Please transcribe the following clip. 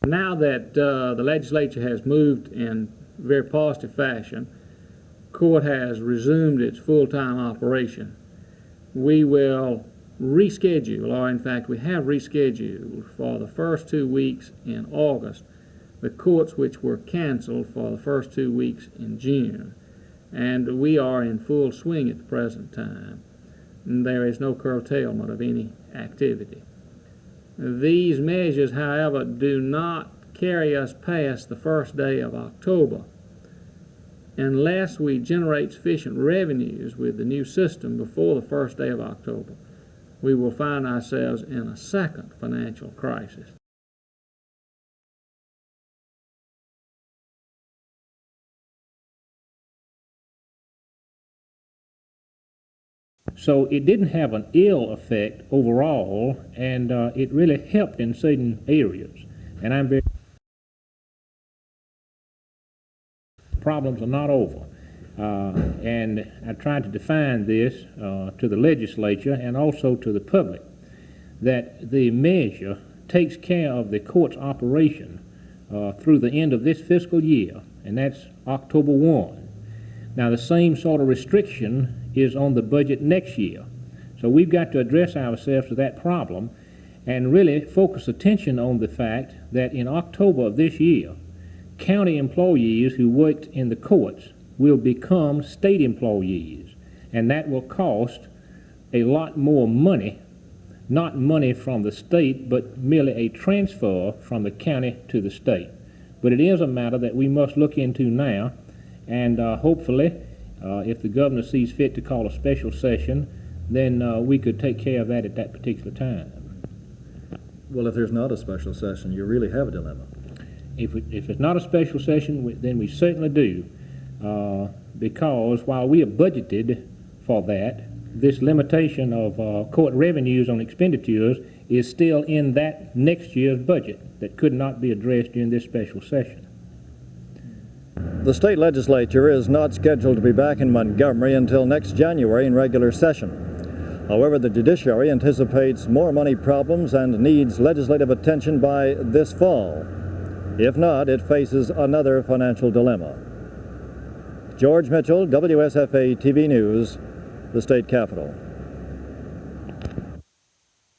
Now that the legislature has moved in very positive fashion, court has resumed its full-time operation. We will reschedule, or in fact we have rescheduled for the first 2 weeks in August the courts which were canceled for the first 2 weeks in June. And we are in full swing at the present time. There is no curtailment of any activity. These measures, however, do not carry us past the first day of October. Unless we generate sufficient revenues with the new system before the first day of October, we will find ourselves in a second financial crisis. So it didn't have an ill effect overall, and it really helped in certain areas. And I'm very problems are not over. And I tried to define this to the legislature and also to the public, that the measure takes care of the court's operation through the end of this fiscal year, and that's October 1. Now the same sort of restriction is on the budget next year. So we've got to address ourselves to that problem and really focus attention on the fact that in October of this year, county employees who worked in the courts will become state employees, and that will cost a lot more money, not money from the state, but merely a transfer from the county to the state. But it is a matter that we must look into now, and hopefully if the governor sees fit to call a special session, then we could take care of that at that particular time. Well, if there's not a special session, you really have a dilemma. If it's not a special session, then we certainly do, because while we have budgeted for that, this limitation of court revenues on expenditures is still in that next year's budget that could not be addressed during this special session. The state legislature is not scheduled to be back in Montgomery until next January in regular session. However, the judiciary anticipates more money problems and needs legislative attention by this fall. If not, it faces another financial dilemma. George Mitchell, WSFA TV News, the state capitol.